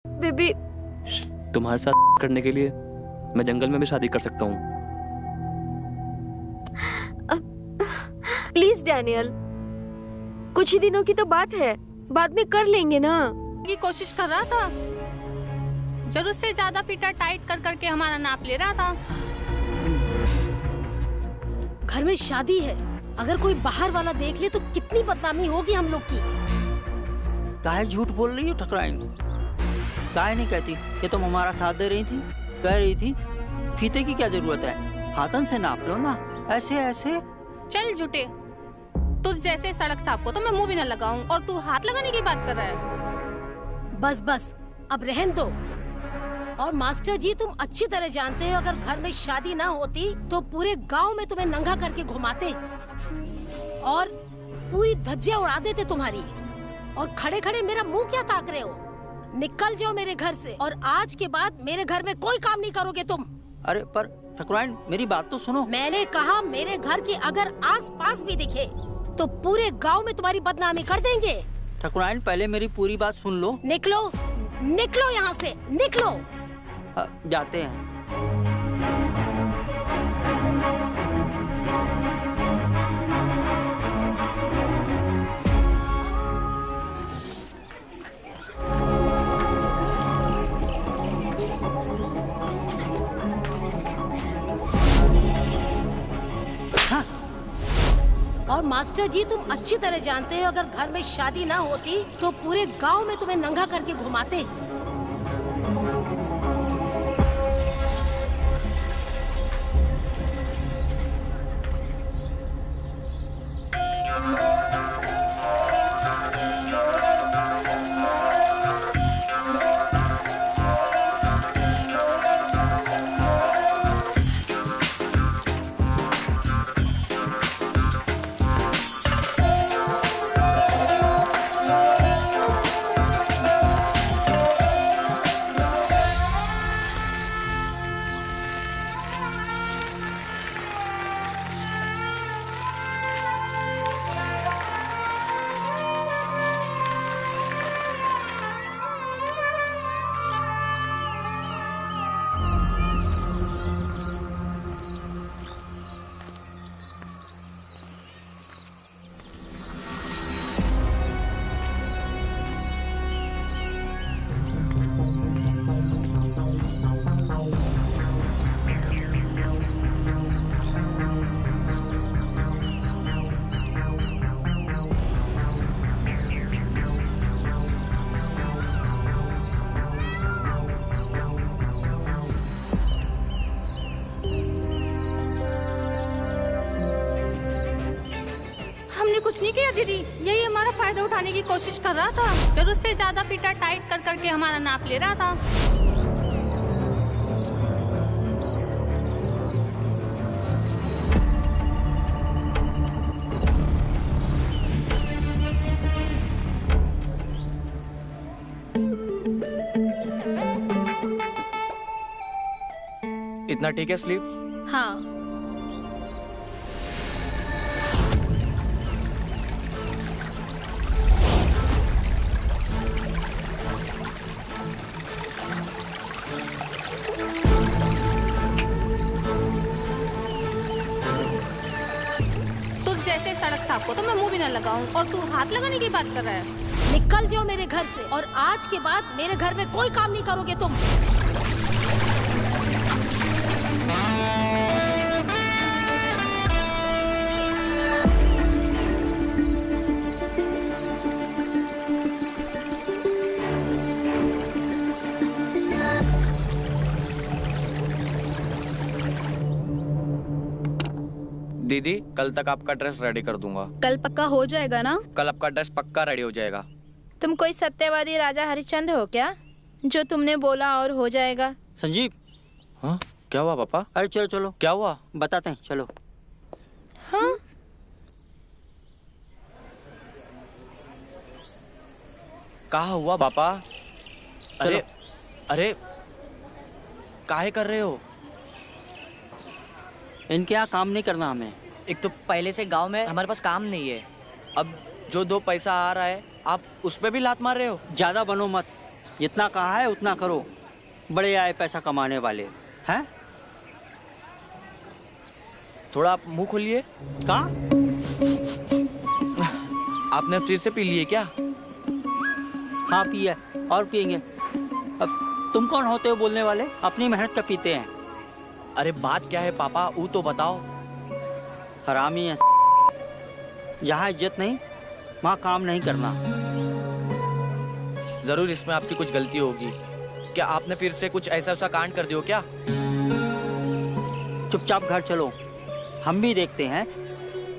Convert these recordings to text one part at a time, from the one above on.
Baby, तुम्हारे साथ करने के लिए मैं जंगल में भी शादी कर सकता हूँ। प्लीज डैनियल, कुछ ही दिनों की तो बात है, बाद में कर लेंगे ना। की कोशिश कर रहा था, जरूरत से ज्यादा फिटर टाइट कर करके हमारा नाप ले रहा था। घर में शादी है, अगर कोई बाहर वाला देख ले तो कितनी बदनामी होगी हम लोग की। काहे झूठ बोल रही हो ठकुराइन? काहे नहीं कहती कि तुम हमारा साथ दे रही थी? कह रही थी फीते की क्या जरूरत है, हाथन से नाप लो ना, ऐसे ऐसे। चल झूठे, तुझ जैसे सड़क सांप को तो मैं मुंह भी न लगाऊं और तू हाथ लगाने की बात कर रहा है। बस बस अब रहन दो। और मास्टर जी, तुम अच्छी तरह जानते हो अगर घर में शादी ना होती तो पूरे गांव में तुम्हें नंगा करके घुमाते और पूरी धज्जियां उड़ा देते तुम्हारी। और खड़े खड़े मेरा मुंह क्या ताक रहे हो? निकल जाओ मेरे घर से, और आज के बाद मेरे घर में कोई काम नहीं करोगे तुम। अरे पर ठकुराइन, मेरी बात तो सुनो। मैंने कहा मेरे घर के अगर आस पास भी दिखे तो पूरे गांव में तुम्हारी बदनामी कर देंगे। ठकुराइन, पहले मेरी पूरी बात सुन लो। निकलो, निकलो यहाँ से, निकलो। जाते हैं। और मास्टर जी, तुम अच्छी तरह जानते हो अगर घर में शादी ना होती तो पूरे गांव में तुम्हें नंगा करके घुमाते। कुछ नहीं किया दीदी, यही हमारा फायदा उठाने की कोशिश कर रहा था, जरूरत से ज्यादा फिटर टाइट कर करके हमारा नाप ले रहा था। इतना ठीक है स्लीव? हाँ। जैसे सड़क सांप को तो मैं मुंह भी न लगाऊं और तू हाथ लगाने की बात कर रहा है। निकल जाओ मेरे घर से, और आज के बाद मेरे घर में कोई काम नहीं करोगे तुम। दीदी, कल तक आपका ड्रेस रेडी कर दूंगा। कल पक्का हो जाएगा ना? कल आपका ड्रेस पक्का रेडी हो जाएगा। तुम कोई सत्यवादी राजा हरिश्चंद्र हो क्या, जो तुमने बोला और हो जाएगा? संजीव। हाँ, क्या हुआ पापा? अरे चलो चलो। क्या हुआ? बताते हैं, चलो। हाँ? कहाँ हुआ पापा? अरे अरे, काहे कर रहे हो? इनके यहाँ काम नहीं करना हमें। एक तो पहले से गांव में हमारे पास काम नहीं है, अब जो 2 पैसा आ रहा है आप उस पे भी लात मार रहे हो। ज्यादा बनो मत, जितना कहा है उतना करो। बड़े आए पैसा कमाने वाले हैं। थोड़ा आप मुंह खोलिए। कहा? आपने फ्रिज से पी लिए क्या? हाँ पिए और पियेंगे। अब तुम कौन होते हो बोलने वाले? अपनी मेहनत का पीते हैं। अरे बात क्या है पापा, वो तो बताओ। हरामी है। जहाँ इज्जत नहीं वहाँ काम नहीं करना। जरूर इसमें आपकी कुछ गलती होगी। क्या आपने फिर से कुछ ऐसा कांड कर दियो क्या? चुपचाप घर चलो, हम भी देखते हैं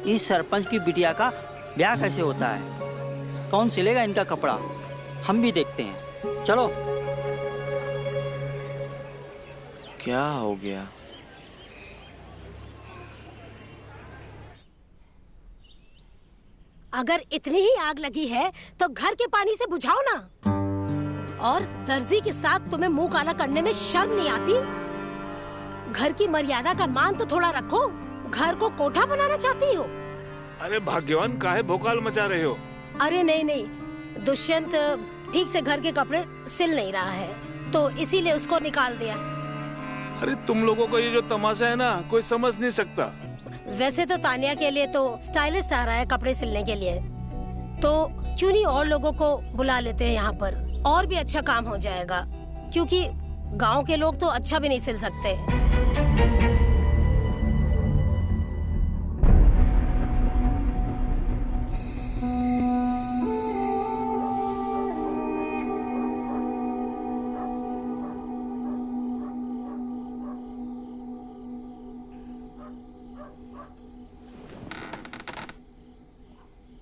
इस सरपंच की बिटिया का ब्याह कैसे होता है। कौन सिलेगा इनका कपड़ा, हम भी देखते हैं। चलो। क्या हो गया? अगर इतनी ही आग लगी है तो घर के पानी से बुझाओ ना। और दर्जी के साथ तुम्हें मुंह काला करने में शर्म नहीं आती? घर की मर्यादा का मान तो थोड़ा रखो। घर को कोठा बनाना चाहती हो? अरे भाग्यवान, काहे भोकाल मचा रहे हो? अरे नहीं नहीं, दुष्यंत ठीक से घर के कपड़े सिल नहीं रहा है तो इसीलिए उसको निकाल दिया। अरे तुम लोगों को ये जो तमाशा है ना, कोई समझ नहीं सकता। वैसे तो तानिया के लिए तो स्टाइलिस्ट आ रहा है कपड़े सिलने के लिए, तो क्यों नहीं और लोगों को बुला लेते हैं यहाँ पर, और भी अच्छा काम हो जाएगा। क्योंकि गांव के लोग तो अच्छा भी नहीं सिल सकते।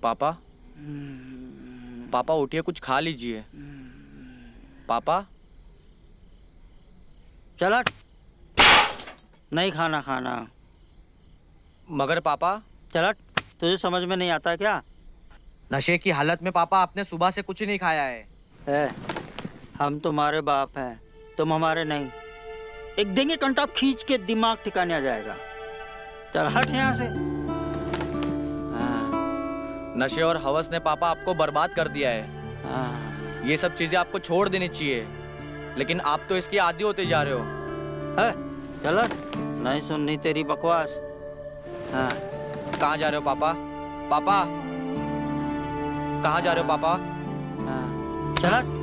पापा, पापा उठिए, कुछ खा लीजिए। पापा। चल नहीं खाना खाना। मगर पापा। चल, तुझे समझ में नहीं आता क्या? नशे की हालत में पापा आपने सुबह से कुछ नहीं खाया है। हम तुम्हारे बाप हैं, तुम हमारे नहीं। एक देंगे कंटाप खींच के दिमाग ठिकाने आ जाएगा। चल हट यहाँ से। नशे और हवस ने पापा आपको बर्बाद कर दिया है। ये सब चीजें आपको छोड़ देनी चाहिए, लेकिन आप तो इसकी आदी होते जा रहे हो। चलो, नहीं सुननी तेरी बकवास। कहाँ जा रहे हो पापा? पापा कहाँ जा रहे हो पापा? चल।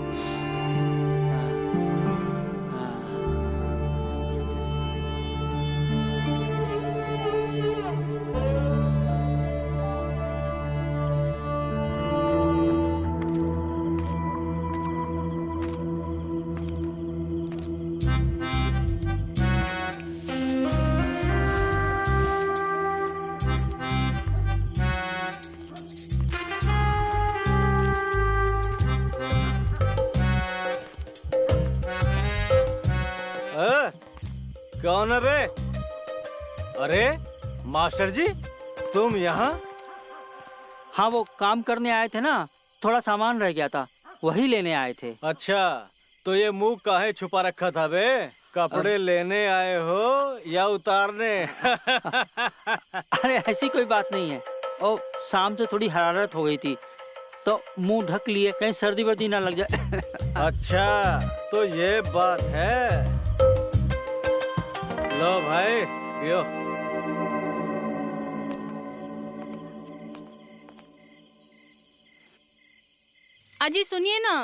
कौन है बे? अरे मास्टर जी, तुम यहाँ? हाँ, वो काम करने आए थे ना, थोड़ा सामान रह गया था, वही लेने आए थे। अच्छा, तो ये मुंह काहे छुपा रखा था बे? कपड़े लेने आए हो या उतारने? अरे ऐसी कोई बात नहीं है। और शाम से थोड़ी हरारत हो गई थी तो मुंह ढक लिए, कहीं सर्दी वर्दी ना लग जाए। अच्छा, तो ये बात है। लो भाई, पियो। अजी सुनिए ना।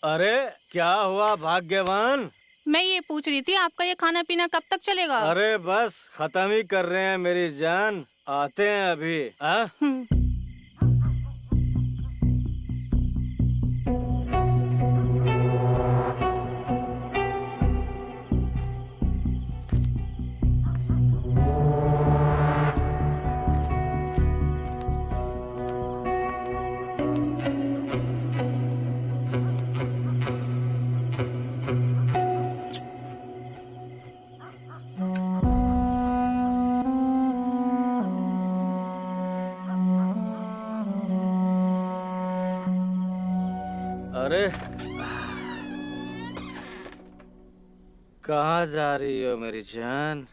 अरे क्या हुआ भाग्यवान? मैं ये पूछ रही थी, आपका ये खाना पीना कब तक चलेगा? अरे बस खत्म ही कर रहे हैं मेरी जान, आते हैं अभी। अरे कहाँ जा रही हो मेरी जान?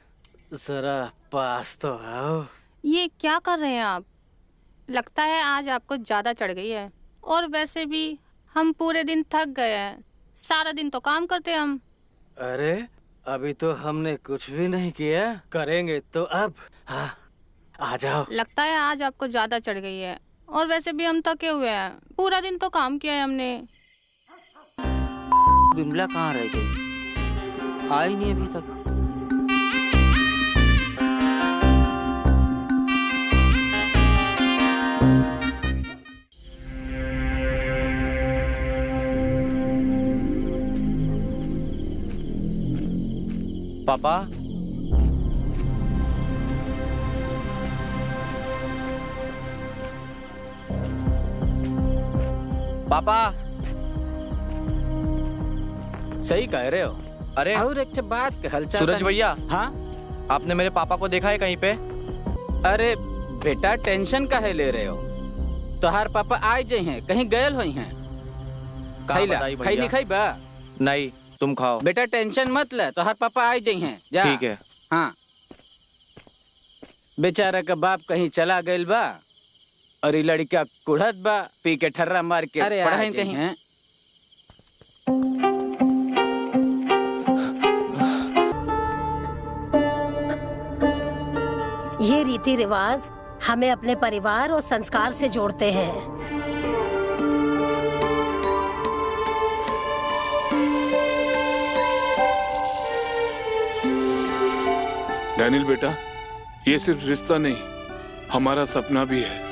जरा पास तो आओ। ये क्या कर रहे हैं आप? लगता है आज आपको ज्यादा चढ़ गई है। और वैसे भी हम पूरे दिन थक गए हैं, सारा दिन तो काम करते हम। अरे अभी तो हमने कुछ भी नहीं किया, करेंगे तो अब। हाँ, आ जाओ। लगता है आज आपको ज्यादा चढ़ गई है, और वैसे भी हम थके हुए हैं, पूरा दिन तो काम किया है हमने। बिमला कहाँ रह गई? आई नहीं अभी तक। पापा, पापा। सही कह रहे हो। अरे और एक बात के हलचल। सूरज भैया। हाँ, आपने मेरे पापा को देखा है कहीं पे? अरे बेटा टेंशन काहे ले रहे हो? तोहार पापा आए जे हैं, कहीं गयल हुई हैं। खैली खैबा? नहीं, तुम खाओ। बेटा टेंशन मत ले, तोहार पापा आए जे हैं। जा। ठीक है। हाँ, बेचारा का बाप कहीं चला गयल बा और ये लड़का कुढ़त बा, पी के ठर्रा मार के पढ़ाई कहीं है। ये रीति रिवाज हमें अपने परिवार और संस्कार से जोड़ते हैं। डैनियल बेटा, ये सिर्फ रिश्ता नहीं, हमारा सपना भी है।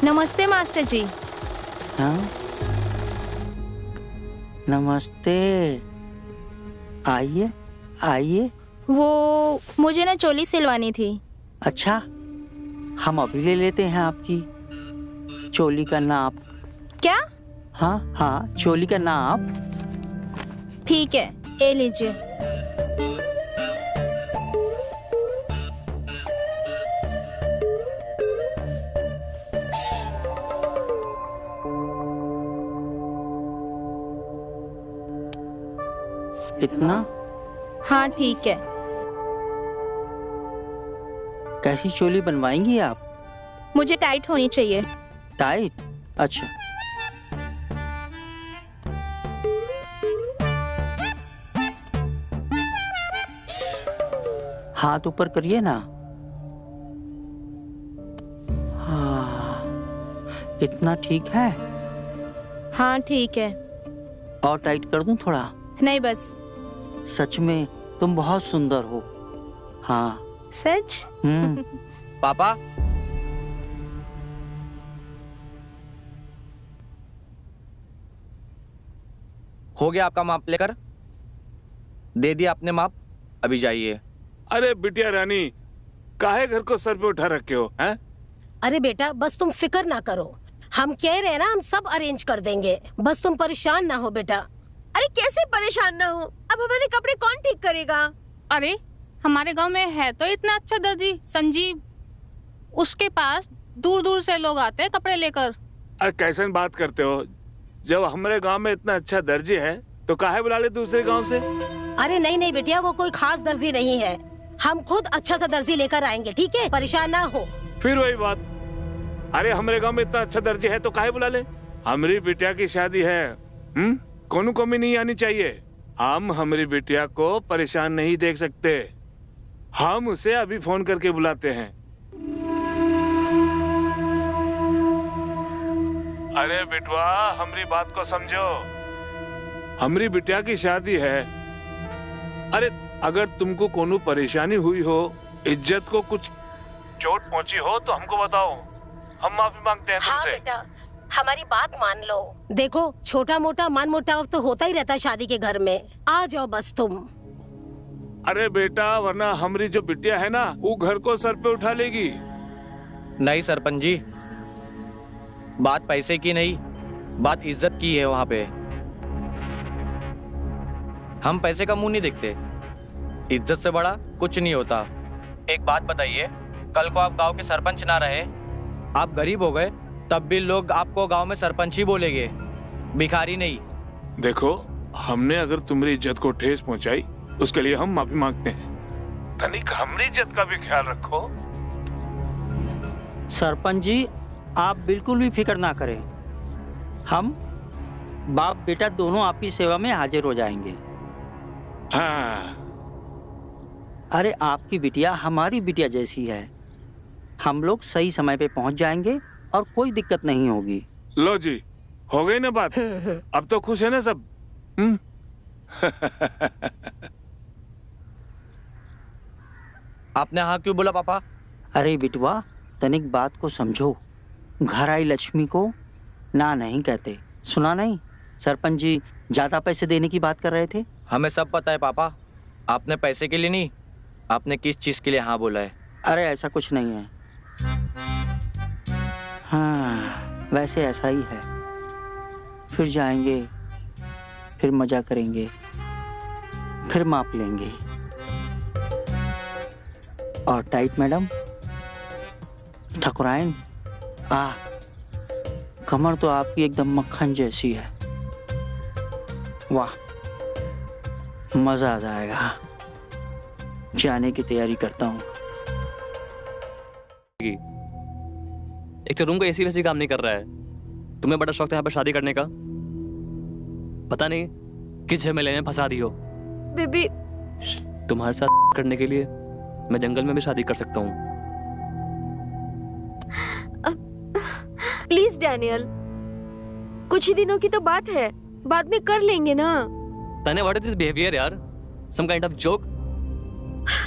नमस्ते मास्टर जी। हाँ, नमस्ते। आइए आइए। वो मुझे ना चोली सिलवानी थी। अच्छा, हम अभी ले लेते हैं आपकी चोली का नाप। क्या? हाँ हाँ, चोली का नाप। ठीक है, ये लीजिए। इतना? हाँ ठीक है। कैसी चोली बनवाएंगी आप? मुझे टाइट होनी चाहिए। टाइट? अच्छा। हाथ ऊपर करिए ना। हाँ, इतना ठीक है? हाँ ठीक है। और टाइट कर दूं थोड़ा? नहीं बस। सच में तुम बहुत सुंदर हो। हाँ। सच? पापा, हो गया आपका माप लेकर? दे दिया आपने माप, अभी जाइए। अरे बिटिया रानी, काहे घर को सर पे उठा रखे हो हैं? अरे बेटा बस तुम फिक्र ना करो, हम कह रहे हैं ना, हम सब अरेंज कर देंगे, बस तुम परेशान ना हो बेटा। अरे कैसे परेशान ना हो, अब हमारे कपड़े कौन ठीक करेगा? अरे हमारे गांव में है तो इतना अच्छा दर्जी संजीव, उसके पास दूर दूर से लोग आते हैं कपड़े लेकर। अरे कैसे बात करते हो, जब हमारे गांव में इतना अच्छा दर्जी है तो काहे बुला ले दूसरे गांव से? अरे नहीं नहीं बेटिया, वो कोई खास दर्जी नहीं है, हम खुद अच्छा सा दर्जी लेकर आएंगे, ठीक है, परेशान ना हो। फिर वही बात, अरे हमारे गांव में इतना अच्छा दर्जी है तो काहे बुला ले? हमारी बिटिया की शादी है, कोनो कमी नहीं आनी चाहिए। हम हमारी बिटिया को परेशान नहीं देख सकते, हम उसे अभी फोन करके बुलाते हैं। अरे बिटवा, हमारी बात को समझो, हमारी बिटिया की शादी है। अरे अगर तुमको कोनो परेशानी हुई हो, इज्जत को कुछ चोट पहुंची हो तो हमको बताओ, हम माफी मांगते हैं तुमसे। हाँ बेटा, हमारी बात मान लो। देखो छोटा मोटा मान मुटाव तो होता ही रहता है शादी के घर में, आ जाओ बस तुम। अरे बेटा, वरना हमारी जो बिटिया है ना, वो घर को सर पे उठा लेगी। नहीं सरपंच जी, बात पैसे की नहीं, बात इज्जत की है। वहाँ पे हम पैसे का मुंह नहीं देखते, इज्जत से बड़ा कुछ नहीं होता। एक बात बताइए, कल को आप गांव के सरपंच ना रहे, आप गरीब हो गए, तब भी लोग आपको गांव में सरपंच ही बोलेंगे, भिखारी नहीं। देखो, हमने अगर तुम्हारी इज्जत को ठेस पहुंचाई उसके लिए हम माफी मांगते हैं। तनिक हमारी इज्जत का भी ख्याल रखो। सरपंच जी, आप बिल्कुल भी फिक्र ना करें, हम बाप बेटा दोनों आपकी सेवा में हाजिर हो जाएंगे। हाँ। अरे आपकी बिटिया हमारी बिटिया जैसी है, हम लोग सही समय पे पहुंच जाएंगे और कोई दिक्कत नहीं होगी। लो जी, हो गई ना बात? अब तो खुश है ना सब? आपने हाँ क्यों बोला पापा? अरे बिटवा, तनिक बात को समझो, घर आई लक्ष्मी को ना नहीं कहते। सुना नहीं, सरपंच जी ज्यादा पैसे देने की बात कर रहे थे। हमें सब पता है पापा, आपने पैसे के लिए नहीं, आपने किस चीज के लिए हाँ बोला है। अरे ऐसा कुछ नहीं है। हाँ, वैसे ऐसा ही है। फिर जाएंगे, फिर मजा करेंगे, फिर माप लेंगे। और टाइट मैडम, ठकुराइन, कमर तो आपकी एकदम मक्खन जैसी है। वाह, मजा आ जाएगा। जाने की तैयारी करता हूँ। एक तो रूम का एसी वैसी काम नहीं कर रहा है। तुम्हें बड़ा शौक था यहाँ पर शादी करने का, पता नहीं किस झमेले में फंसा दी हो। बेबी, तुम्हारे साथ करने के लिए मैं जंगल में भी शादी कर सकता हूँ। प्लीज डैनियल, कुछ ही दिनों की तो बात है, बाद में कर लेंगे ना। तने व्हाट इज दिस बिहेवियर यार? Some kind of joke?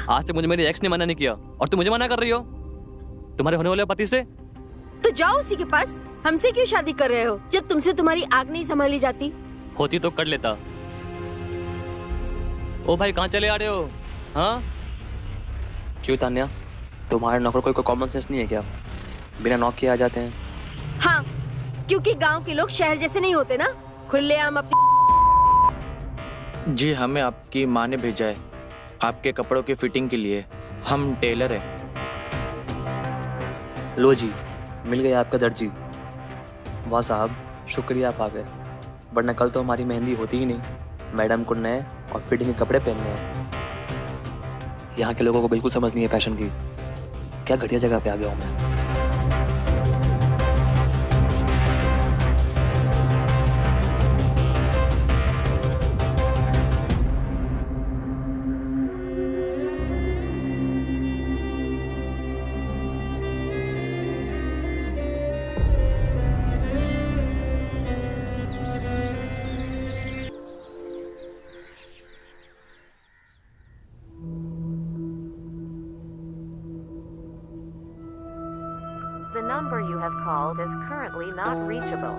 आज तक मुझे मेरी एक्स ने मना नहीं किया और तुम मुझे मना कर रही हो तुम्हारे होने वाले पति से। तो जाओ उसी के पास, हमसे क्यों शादी कर रहे हो जब तुमसे तुम्हारी आग नहीं संभाली जाती? होती तो कर लेता। ओ भाई, कहाँ चले आ रहे हो? हाँ क्यों तान्या, तुम्हारे नौकर कोई कॉमन सेंस नहीं है क्या? बिना नौक के आ जाते हैं। हाँ, क्योंकि गांव के लोग शहर जैसे नहीं होते ना, खुलेआम अपनी। जी, हमें आपकी माँ ने भेजा है आपके कपड़ों की फिटिंग के लिए। हम टेलर हैं। लो जी, मिल गया आपका दर्जी। वाह साहब, शुक्रिया आप आ गए, वरना कल तो हमारी मेहंदी होती ही नहीं। मैडम को नए और फिटिंग के कपड़े पहनने हैं। यहाँ के लोगों को बिल्कुल समझ नहीं है फैशन की। क्या घटिया जगह पे आ गया हूँ मैं। The number you have called is currently not reachable.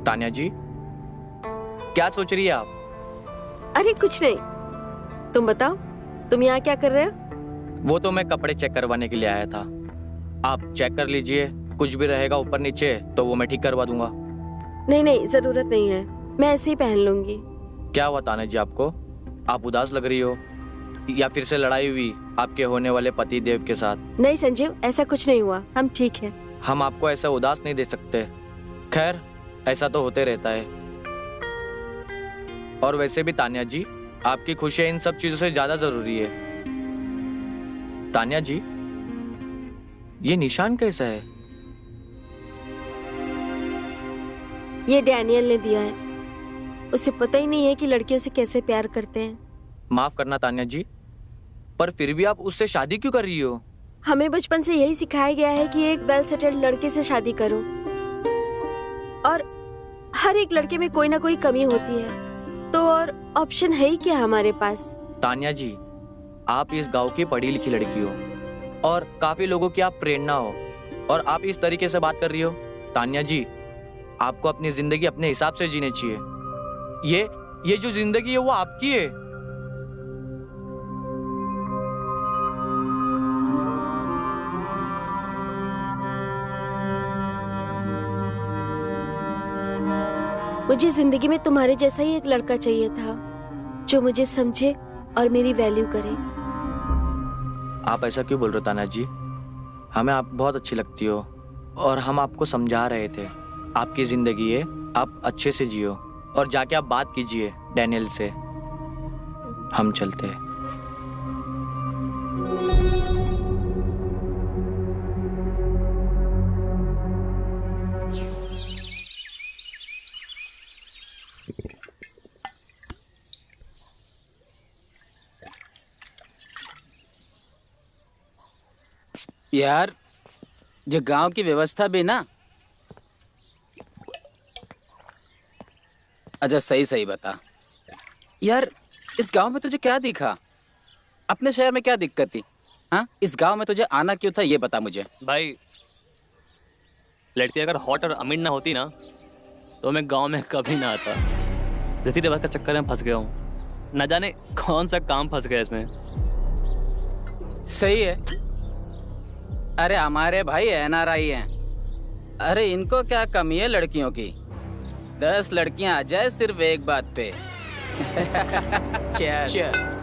Tanya जी, क्या सोच रही है आप? अरे कुछ नहीं, तुम बताओ, तुम यहाँ क्या कर रहे हो? वो तो मैं कपड़े चेक करवाने के लिए आया था। आप चेक कर लीजिए, कुछ भी रहेगा ऊपर नीचे तो वो मैं ठीक करवा दूंगा। नहीं नहीं, जरूरत नहीं है, मैं ऐसे ही पहन लूंगी। क्या हुआ तान्या जी आपको? आप उदास लग रही हो, या फिर से लड़ाई हुई आपके होने वाले पति देव के साथ? नहीं संजीव, ऐसा कुछ नहीं हुआ, हम ठीक हैं। हम आपको ऐसा उदास नहीं दे सकते। खैर, ऐसा तो होते रहता है। और वैसे भी तान्या जी, आपकी खुशियां इन सब चीजों से ज्यादा जरूरी है। तान्या जी, ये निशान कैसा है? ये डैनियल ने दिया है, उसे पता ही नहीं है कि लड़कियों से कैसे प्यार करते हैं। माफ करना तान्या जी, पर फिर भी आप उससे शादी क्यों कर रही हो? हमें बचपन से यही सिखाया गया है कि एक वेल सेटल्ड लड़के से शादी करो, और हर एक लड़के में कोई ना कोई कमी होती है, तो और ऑप्शन है ही क्या हमारे पास? तान्या जी, आप इस गांव की पढ़ी लिखी लड़की हो और काफी लोगों की आप प्रेरणा हो, और आप इस तरीके से बात कर रही हो। तान्या जी, आपको अपनी जिंदगी अपने हिसाब से जीनी चाहिए। ये जो जिंदगी है वो आपकी है। मुझे जिंदगी में तुम्हारे जैसा ही एक लड़का चाहिए था जो मुझे समझे और मेरी वैल्यू करे। आप ऐसा क्यों बोल रहे हो तान्या जी? हमें आप बहुत अच्छी लगती हो और हम आपको समझा रहे थे। आपकी जिंदगी है, आप अच्छे से जियो और जाके आप बात कीजिए डैनियल से। हम चलते हैं। यार जो गांव की व्यवस्था भी ना, अच्छा सही सही बता यार, इस गांव में तुझे क्या दिखा? अपने शहर में क्या दिक्कत थी? हाँ, इस गांव में तुझे आना क्यों था ये बता मुझे। भाई लड़की अगर हॉट और अमीर ना होती ना तो मैं गांव में कभी ना आता। रीति रिवाज का चक्कर में फंस गया हूँ, न जाने कौन सा काम फंस गया इसमें। सही है। अरे हमारे भाई NRI हैं। अरे इनको क्या कमी है लड़कियों की? 10 लड़कियां आ जाए सिर्फ एक बात पे। Cheers. Cheers.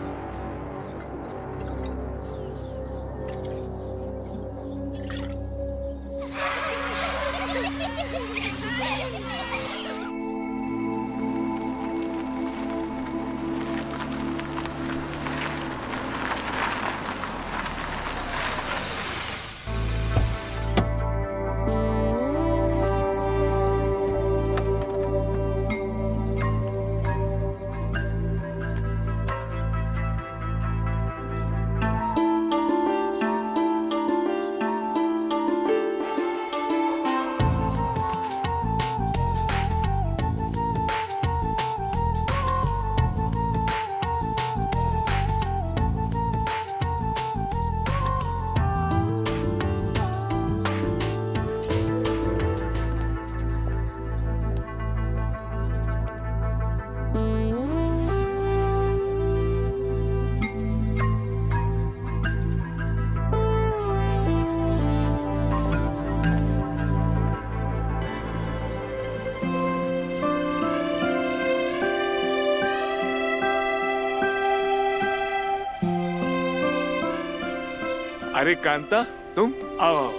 अरे कांता, तुम आओ।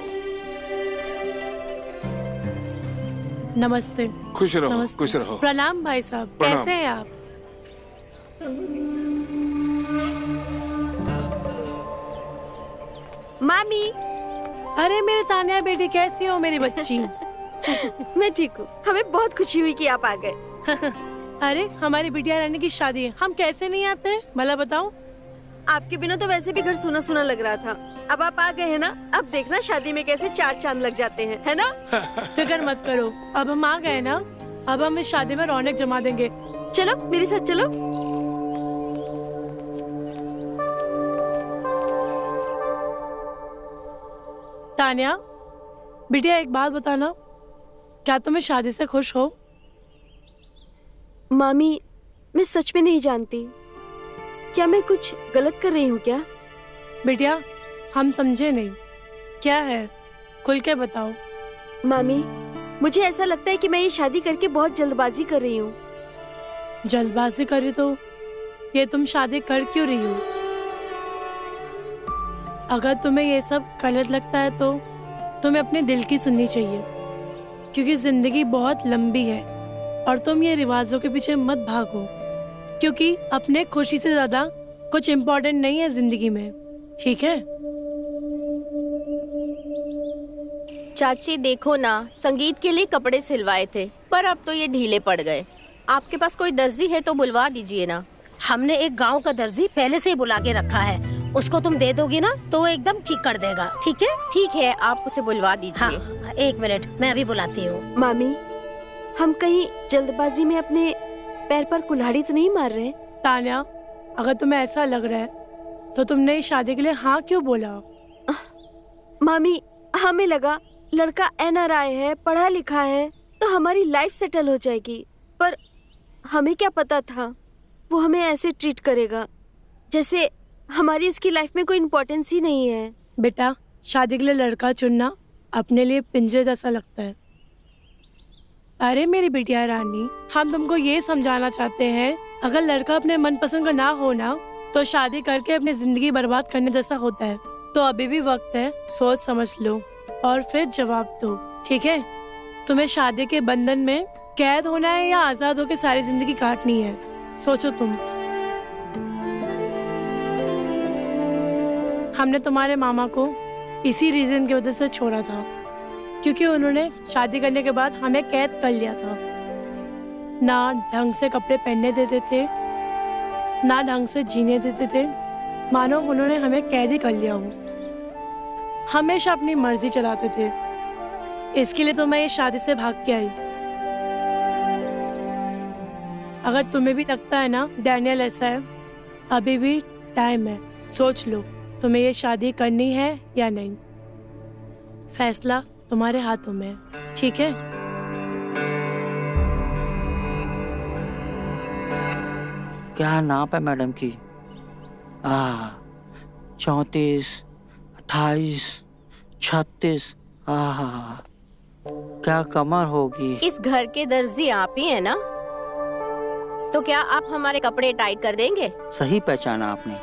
नमस्ते। खुश रहो। नमस्ते। खुश रहो। प्रणाम भाई साहब, प्रणाम। कैसे हैं आप? मामी। अरे मेरे तान्या बेटी, कैसी हो मेरी बच्ची? मैं ठीक हूँ। हमें बहुत खुशी हुई कि आप आ गए। अरे हमारी बिटिया रानी की शादी है, हम कैसे नहीं आते भला बताओ? आपके बिना तो वैसे भी घर सुना सुना लग रहा था। अब आप आ गए हैं ना, अब देखना शादी में कैसे 4 चांद लग जाते हैं, है ना? फिक्र मत करो, अब हम आ गए ना, अब हम इस शादी में रौनक जमा देंगे। चलो मेरे साथ चलो। तान्या बिटिया, एक बात बताना, क्या तुम इस शादी से खुश हो? मामी, मैं सच में नहीं जानती। क्या मैं कुछ गलत कर रही हूँ क्या? बिटिया हम समझे नहीं, क्या है खुल के बताओ। मामी, मुझे ऐसा लगता है कि मैं ये शादी करके बहुत जल्दबाजी कर रही हूँ। जल्दबाजी करी तो ये तुम शादी कर क्यों रही हो? अगर तुम्हें ये सब गलत लगता है तो तुम्हें अपने दिल की सुननी चाहिए, क्योंकि जिंदगी बहुत लंबी है और तुम ये रिवाजों के पीछे मत भागो, क्योंकि अपने खुशी से ज्यादा कुछ इम्पोर्टेंट नहीं है जिंदगी में, ठीक है? चाची देखो ना, संगीत के लिए कपड़े सिलवाए थे पर अब तो ये ढीले पड़ गए। आपके पास कोई दर्जी है तो बुलवा दीजिए ना। हमने एक गांव का दर्जी पहले से ही बुला के रखा है, उसको तुम दे दोगी ना तो वो एकदम ठीक कर देगा। ठीक है? ठीक है, आप उसे बुलवा दीजिए। हाँ, 1 मिनट, मैं अभी बुलाती हूँ। मामी, हम कहीं जल्दबाजी में अपने पैर पर कुल्हाड़ी तो नहीं मार रहे? तान्या, अगर तुम्हें ऐसा लग रहा है तो तुमने इस शादी के लिए हाँ क्यों बोला? मामी, हमें लगा लड़का NRI है, पढ़ा लिखा है, तो हमारी लाइफ सेटल हो जाएगी, पर हमें क्या पता था वो हमें ऐसे ट्रीट करेगा जैसे हमारी उसकी लाइफ में कोई इम्पोर्टेंस ही नहीं है। बेटा, शादी के लिए लड़का चुनना अपने लिए पिंजरे जैसा लगता है, अरे मेरी बिटिया रानी, हम तुमको ये समझाना चाहते हैं, अगर लड़का अपने मनपसंद का ना हो ना, तो शादी करके अपनी जिंदगी बर्बाद करने जैसा होता है। तो अभी भी वक्त है, सोच समझ लो और फिर जवाब दो, ठीक है? तुम्हें शादी के बंधन में कैद होना है या आजाद होकर सारी जिंदगी काटनी है? सोचो तुम। हमने तुम्हारे मामा को इसी रीजन की वजह से छोड़ा था, क्योंकि उन्होंने शादी करने के बाद हमें कैद कर लिया था। ना ढंग से कपड़े पहनने देते थे, ना ढंग से जीने देते थे, मानो उन्होंने हमें कैद ही कर लिया हो। हमेशा अपनी मर्जी चलाते थे। इसके लिए तो मैं ये शादी से भाग के आई। अगर तुम्हें भी लगता है ना डैनियल ऐसा है, अभी भी टाइम है, सोच लो तुम्हें ये शादी करनी है या नहीं। फैसला तुम्हारे हाथों में है, ठीक है? क्या नाप है मैडम की? 34, 28, 36। क्या कमर होगी। इस घर के दर्जी आप ही है ना? तो क्या आप हमारे कपड़े टाइट कर देंगे? सही पहचाना आपने,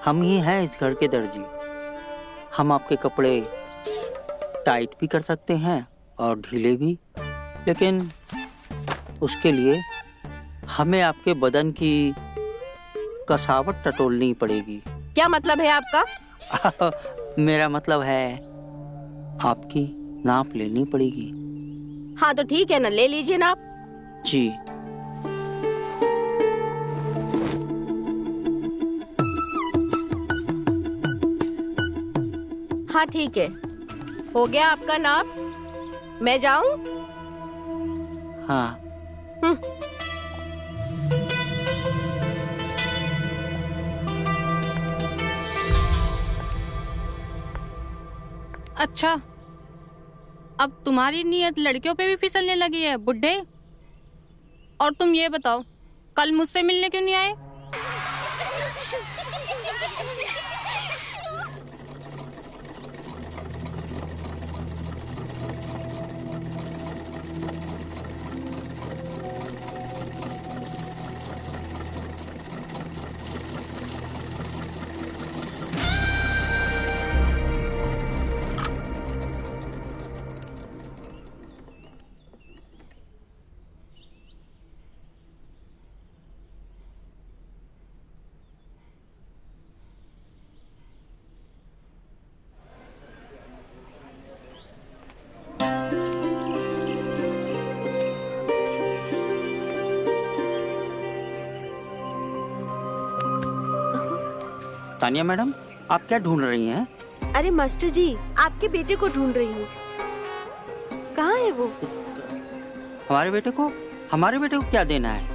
हम ही हैं इस घर के दर्जी। हम आपके कपड़े टाइट भी कर सकते हैं और ढीले भी, लेकिन उसके लिए हमें आपके बदन की कसावट टटोलनी पड़ेगी। क्या मतलब है आपका? मेरा मतलब है आपकी नाप लेनी पड़ेगी। हाँ तो ठीक है ना, ले लीजिए नाप। जी। हाँ ठीक है, हो गया आपका नाप। मैं जाऊं? हाँ। अच्छा, अब तुम्हारी नीयत लड़कियों पे भी फिसलने लगी है बुड्ढे। और तुम ये बताओ, कल मुझसे मिलने क्यों नहीं आए? तानिया मैडम, आप क्या ढूंढ रही हैं? अरे मास्टर जी, आपके बेटे को ढूंढ रही हूँ। कहाँ है वो? हमारे बेटे को क्या देना है?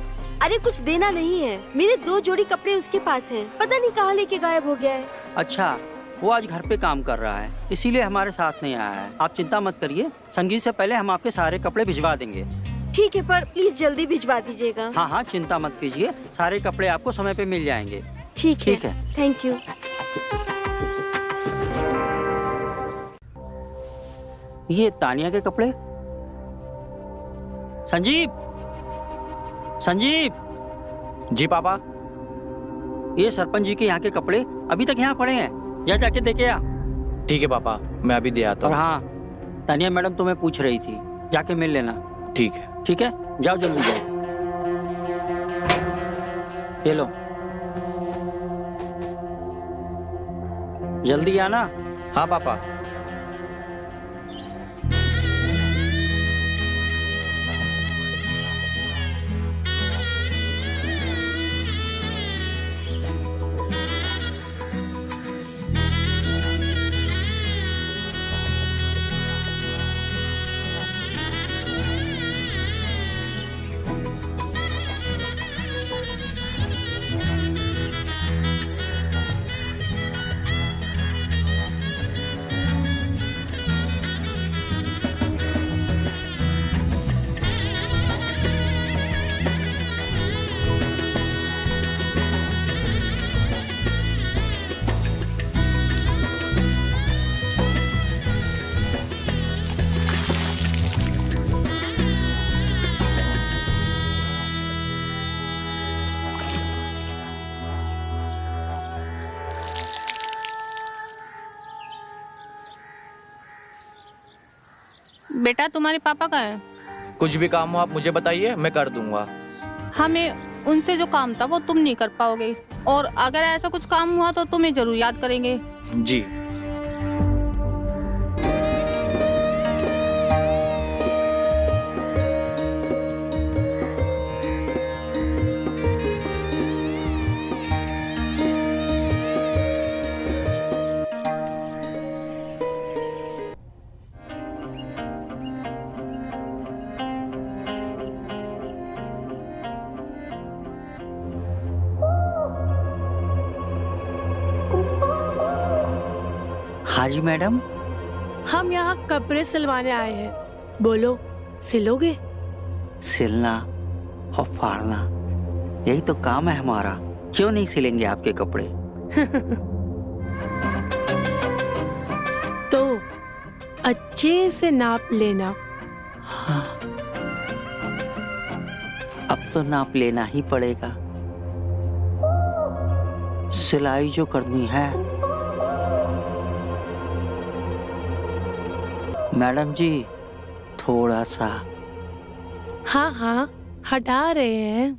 अरे कुछ देना नहीं है, मेरे 2 जोड़ी कपड़े उसके पास हैं। पता नहीं कहाँ लेके गायब हो गया है। अच्छा, वो आज घर पे काम कर रहा है, इसीलिए हमारे साथ नहीं आया है। आप चिंता मत करिए, संगीत से पहले हम आपके सारे कपड़े भिजवा देंगे। ठीक है, पर प्लीज जल्दी भिजवा दीजिएगा। हाँ हाँ, चिंता मत कीजिए, सारे कपड़े आपको समय पे मिल जाएंगे। ठीक है, थैंक यू। ये तानिया के कपड़े। संजीव, संजीव। जी पापा। ये सरपंच जी के यहाँ के कपड़े अभी तक यहाँ पड़े हैं, जा जाके देखे आ। ठीक है पापा, मैं अभी दे आता हूँ। और हाँ, तानिया मैडम तुम्हें पूछ रही थी, जाके मिल लेना। ठीक है। ठीक है, जाओ जल्दी जाओ। ये लो, जल्दी आना। हाँ पापा। बेटा तुम्हारे पापा का है? कुछ भी काम हो आप मुझे बताइए, मैं कर दूंगा। हमें उनसे जो काम था वो तुम नहीं कर पाओगे, और अगर ऐसा कुछ काम हुआ तो तुम्हें जरूर याद करेंगे। जी। हाँ जी मैडम। हम यहाँ कपड़े सिलवाने आए हैं, बोलो सिलोगे? सिलना और फाड़ना यही तो काम है हमारा, क्यों नहीं सिलेंगे आपके कपड़े? तो अच्छे से नाप लेना। हाँ, अब तो नाप लेना ही पड़ेगा। सिलाई जो करनी है मैडम जी, थोड़ा सा। हाँ हाँ, हटा रहे हैं।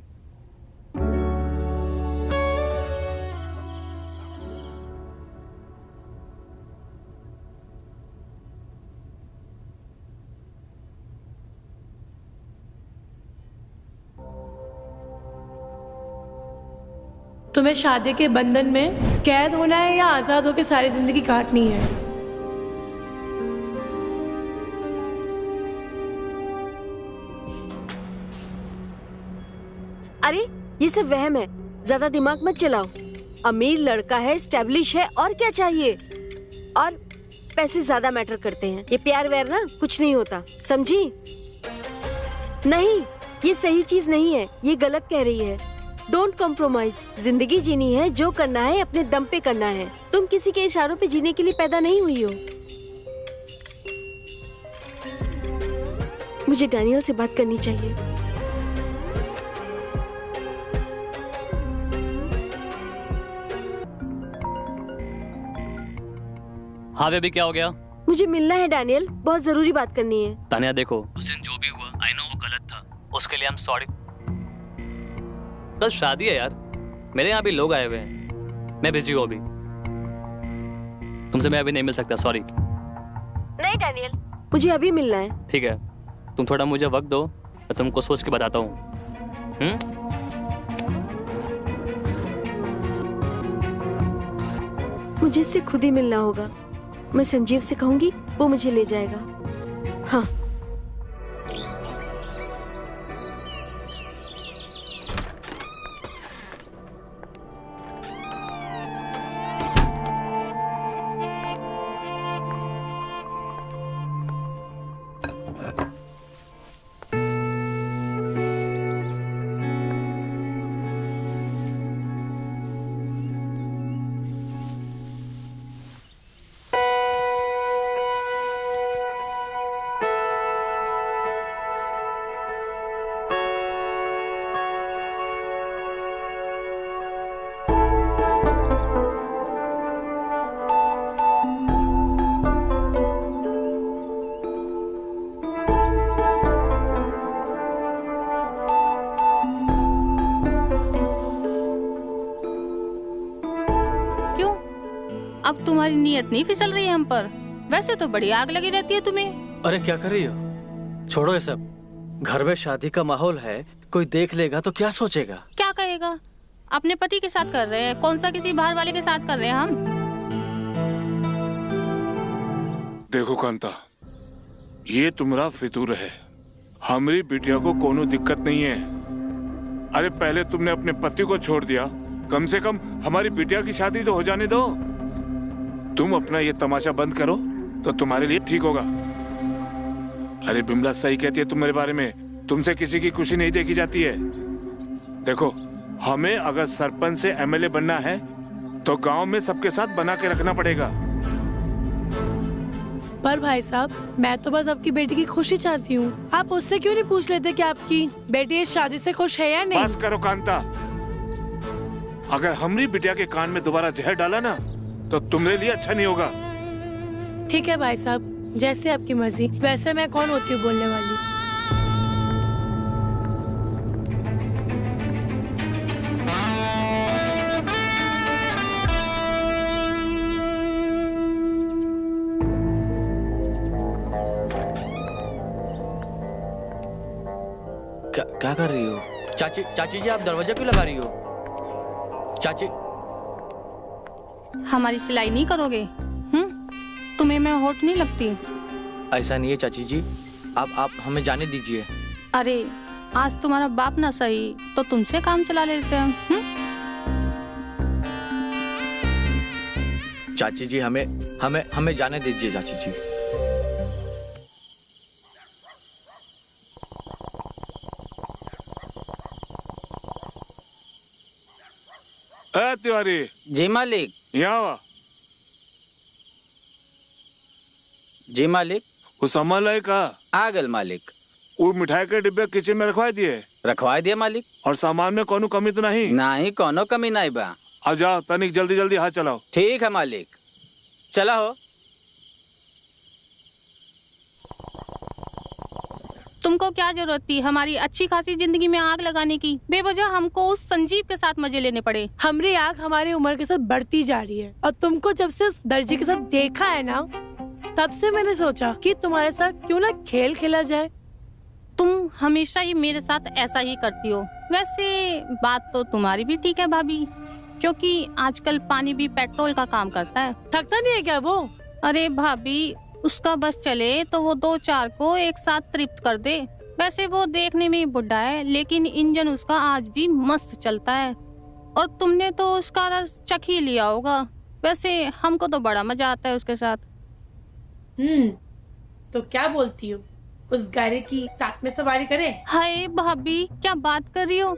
तुम्हें शादी के बंधन में कैद होना है या आजाद होकर सारी जिंदगी काटनी है? अरे ये सब वहम है, ज्यादा दिमाग मत चलाओ। अमीर लड़का है, स्टैब्लिश है, और क्या चाहिए? और पैसे ज्यादा मैटर करते हैं। ये प्यार व्यार ना कुछ नहीं होता, समझी? नहीं, ये सही चीज नहीं है, ये गलत कह रही है। Don't compromise. जिंदगी जीनी है, जो करना है अपने दम पे करना है। तुम किसी के इशारों पे जीने के लिए पैदा नहीं हुई हो। मुझे डैनियल से बात करनी चाहिए। हाँ बेबी, क्या हो गया? मुझे मिलना है डैनियल, बहुत जरूरी बात करनी है। तानिया देखो, उस दिन जो भी हुआ आई नो वो गलत था, उसके लिए आई एम सॉरी। कल शादी है यार, मेरे यहाँ भी लोग आए हुए हैं, मैं बिजी हूँ अभी, तुमसे मैं अभी नहीं मिल सकता, सॉरी। नहीं डैनियल, मुझे अभी मिलना है। ठीक है, तुम थोड़ा मुझे वक्त दो, मैं तुमको सोच के बताता हूँ। मुझे इससे खुद ही मिलना होगा। मैं संजीव से कहूंगी, वो मुझे ले जाएगा। हाँ। अब तुम्हारी नीयत नहीं फिसल रही है हम पर? वैसे तो बड़ी आग लगी रहती है तुम्हें। अरे क्या कर रही हो? छोड़ो ये सब। घर में शादी का माहौल है, कोई देख लेगा तो क्या सोचेगा? क्या कहेगा? अपने पति के साथ कर रहे हैं, कौन सा किसी बाहर वाले के साथ कर रहे हैं हम। देखो कांता, ये तुम्हारा फितूर है। हमारी बिटिया को कोनो दिक्कत नहीं है। अरे पहले तुमने अपने पति को छोड़ दिया, कम से कम हमारी बिटिया की शादी तो हो जाने दो। तुम अपना ये तमाशा बंद करो तो तुम्हारे लिए ठीक होगा। अरे बिमला सही कहती है तुम्हारे बारे में, तुमसे किसी की खुशी नहीं देखी जाती है। देखो, हमें अगर सरपंच से एमएलए बनना है तो गांव में सबके साथ बना के रखना पड़ेगा। पर भाई साहब, मैं तो बस आपकी बेटी की खुशी चाहती हूँ। आप उससे क्यों नहीं पूछ लेते कि आपकी बेटी इस शादी से खुश है या नहीं? बस करो कांता, अगर हमारी बिटिया के कान में दोबारा जहर डाला ना तो तुम्हारे लिए अच्छा नहीं होगा। ठीक है भाई साहब, जैसे आपकी मर्जी। वैसे मैं कौन होती हूँ बोलने वाली। क्या कर रही हो? चाची जी आप दरवाजा क्यों लगा रही हो? चाची हमारी सिलाई नहीं करोगे? तुम्हें मैं होट नहीं लगती? ऐसा नहीं है चाची जी, आप हमें जाने दीजिए। अरे आज तुम्हारा बाप ना सही तो तुमसे काम चला लेते हैं। चाची जी हमें जाने दीजिए चाची जी। तिवारी। जी मालिक। यहाँ जी मालिक। वो सामान लाए का? आ गल मालिक। वो मिठाई के डिब्बे किचन में रखवा दिए? रखवा दिए मालिक। और सामान में कोनो कमी तो नहीं? नहीं कोनो कमी नहीं बा। अब जाओ तनिक जल्दी जल्दी हाथ चलाओ। ठीक है मालिक, चला हो। तुमको क्या जरूरत थी हमारी अच्छी खासी जिंदगी में आग लगाने की? बेवजह हमको उस संजीव के साथ मजे लेने पड़े। हमारी आग हमारी उम्र के साथ बढ़ती जा रही है और तुमको जब से उस दर्जी के साथ देखा है ना, तब से मैंने सोचा कि तुम्हारे साथ क्यों ना खेल खेला जाए। तुम हमेशा ही मेरे साथ ऐसा ही करती हो। वैसे बात तो तुम्हारी भी ठीक है भाभी, क्योंकि आजकल पानी भी पेट्रोल का काम करता है। थकता नहीं है क्या वो? अरे भाभी उसका बस चले तो वो 2-4 को एक साथ तृप्त कर दे। वैसे वो देखने में ही बुढ़ा है लेकिन इंजन उसका आज भी मस्त चलता है। और तुमने तो उसका रस चख ही लिया होगा। वैसे हमको तो बड़ा मजा आता है उसके साथ। तो क्या बोलती हो, उस गाड़ी की साथ में सवारी करे? हाय भाभी क्या बात कर रही हो?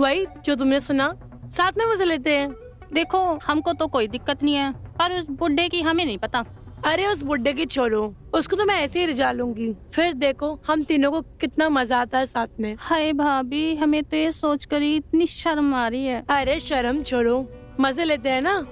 वही जो तुमने सुना, साथ में मजे लेते हैं। देखो हमको तो कोई दिक्कत नहीं है, पर उस बुढ़े की हमें नहीं पता। अरे उस बुड्ढे की छोड़ो, उसको तो मैं ऐसे ही रिझा लूंगी। फिर देखो हम तीनों को कितना मजा आता है साथ में। हाय भाभी हमें तो ये सोच कर ही इतनी शर्म आ रही है। अरे शर्म छोड़ो, मजे लेते हैं ना।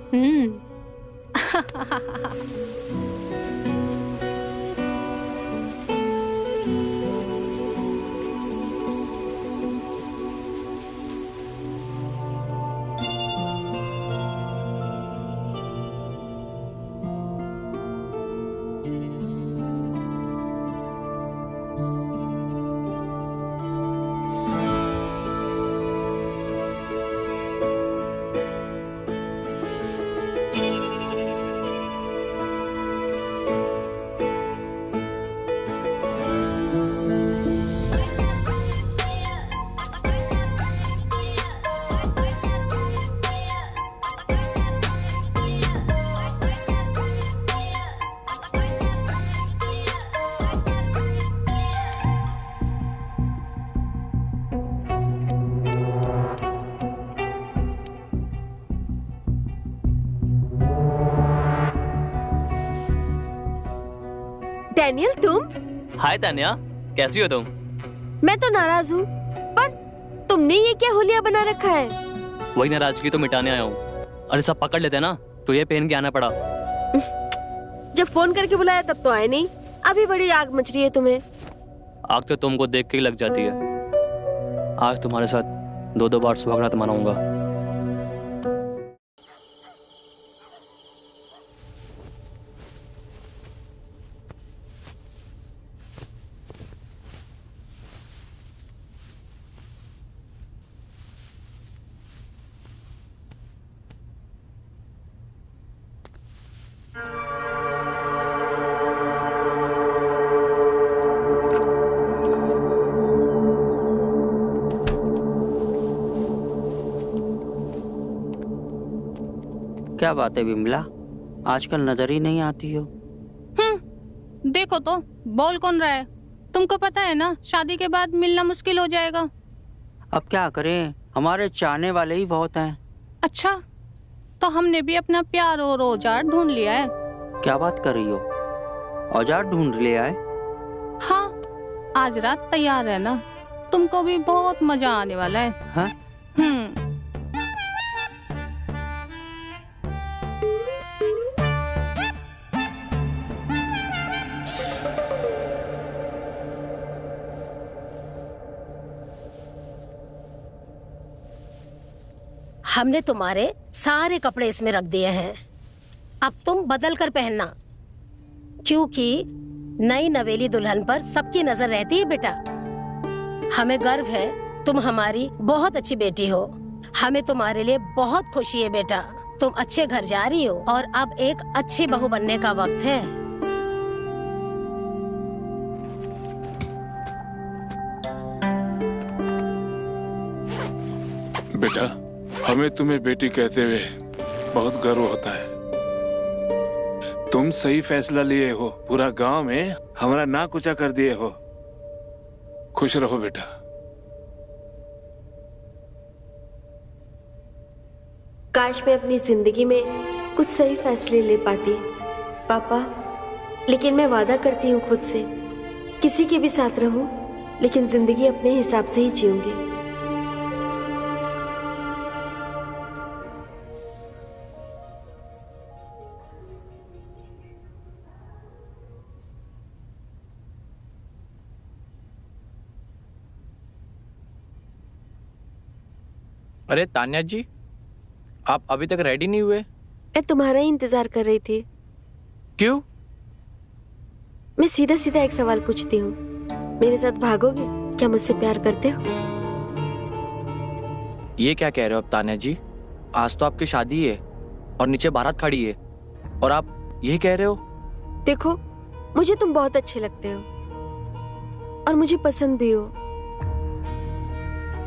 डैनियल तुम? हाय तान्या, कैसी हो तुम? मैं तो नाराज हूँ, पर तुमने ये क्या होलिया बना रखा है? वही नाराजगी तो मिटाने आया हूँ। अरे सब पकड़ लेते ना, तो ये पहन के आना पड़ा। जब फोन करके बुलाया तब तो आए नहीं। अभी बड़ी आग मच रही है तुम्हें। आग तो तुमको देख के ही लग जाती है। आज तुम्हारे साथ 2-2 बार सुहागरात मनाऊंगा। क्या बात है विमला, आजकल नजर ही नहीं आती हो। देखो तो बोल कौन रहा है? तुमको पता है ना शादी के बाद मिलना मुश्किल हो जाएगा। अब क्या करें, हमारे चाहने वाले ही बहुत हैं। अच्छा तो हमने भी अपना प्यार और औजार ढूंढ लिया है। क्या बात कर रही हो? औजार ढूंढ लिया है? हाँ आज रात तैयार रहना, तुमको भी बहुत मजा आने वाला है। हाँ? हमने तुम्हारे सारे कपड़े इसमें रख दिए हैं, अब तुम बदल कर पहनना, क्योंकि नई नवेली दुल्हन पर सबकी नजर रहती है बेटा। हमें गर्व है तुम हमारी बहुत अच्छी बेटी हो, हमें तुम्हारे लिए बहुत खुशी है बेटा। तुम अच्छे घर जा रही हो और अब एक अच्छी बहू बनने का वक्त है। बेटा, हमें तुम्हें बेटी कहते हुए बहुत गर्व होता है। तुम सही फैसला लिए हो, पूरा गांव में हमारा नाक ऊंचा कर दिए हो। खुश रहो बेटा। काश मैं अपनी जिंदगी में कुछ सही फैसले ले पाती पापा, लेकिन मैं वादा करती हूँ खुद से, किसी के भी साथ रहूं, लेकिन जिंदगी अपने हिसाब से ही जीऊंगी। अरे तान्या जी, आप अभी तक रेडी नहीं हुए? मैं तुम्हारा ही इंतजार कर रही थी। क्यों? मैं सीधा सीधा एक सवाल पूछती हूँ, मेरे साथ भागोगे? क्या मुझसे प्यार करते हो? ये क्या कह रहे हो अब तान्या जी? आज तो आपकी शादी है और नीचे बारात खड़ी है और आप ये कह रहे हो? देखो, मुझे तुम बहुत अच्छे लगते हो और मुझे पसंद भी हो।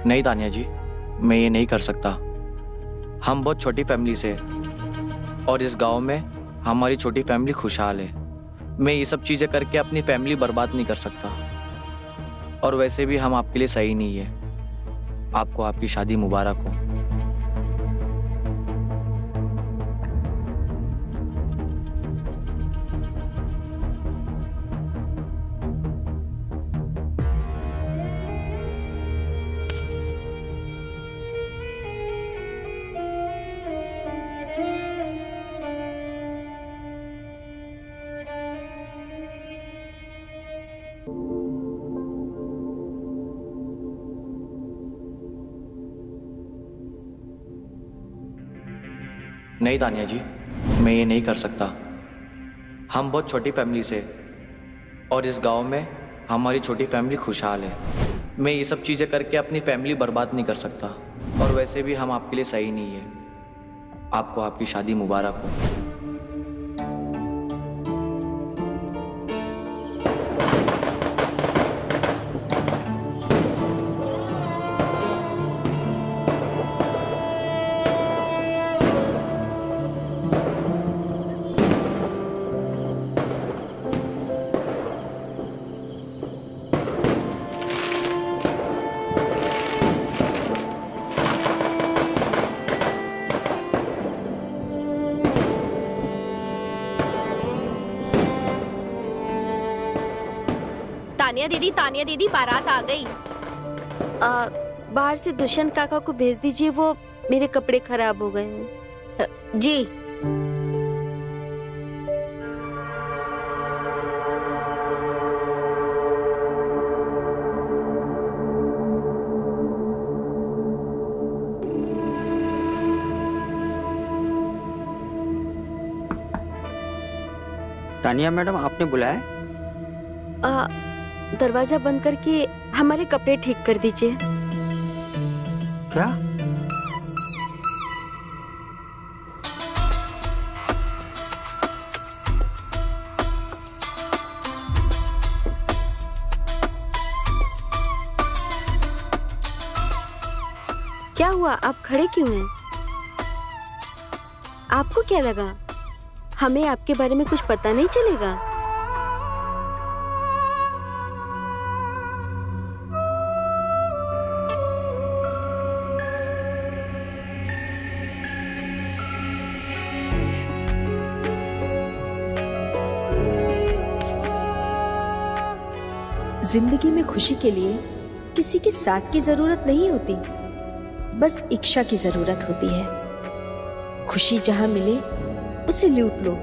नहीं तान्या जी, मैं ये नहीं कर सकता। हम बहुत छोटी फैमिली से और इस गांव में हमारी छोटी फैमिली खुशहाल है। मैं ये सब चीजें करके अपनी फैमिली बर्बाद नहीं कर सकता, और वैसे भी हम आपके लिए सही नहीं है। आपको आपकी शादी मुबारक हो। नहीं तान्या जी, मैं ये नहीं कर सकता। हम बहुत छोटी फैमिली से और इस गांव में हमारी छोटी फैमिली खुशहाल है। मैं ये सब चीज़ें करके अपनी फैमिली बर्बाद नहीं कर सकता, और वैसे भी हम आपके लिए सही नहीं है। आपको आपकी शादी मुबारक हो। तानिया दीदी बारात आ गई। बाहर से दुष्यंत काका को भेज दीजिए, वो मेरे कपड़े खराब हो गए हैं। जी। तानिया मैडम, आपने बुलाया? दरवाजा बंद करके हमारे कपड़े ठीक कर दीजिए। क्या? क्या हुआ? आप खड़े क्यों हैं? आपको क्या लगा हमें आपके बारे में कुछ पता नहीं चलेगा? जिंदगी में खुशी के लिए किसी के साथ की जरूरत नहीं होती, बस इच्छा की जरूरत होती है। खुशी जहां मिले उसे लूट लो।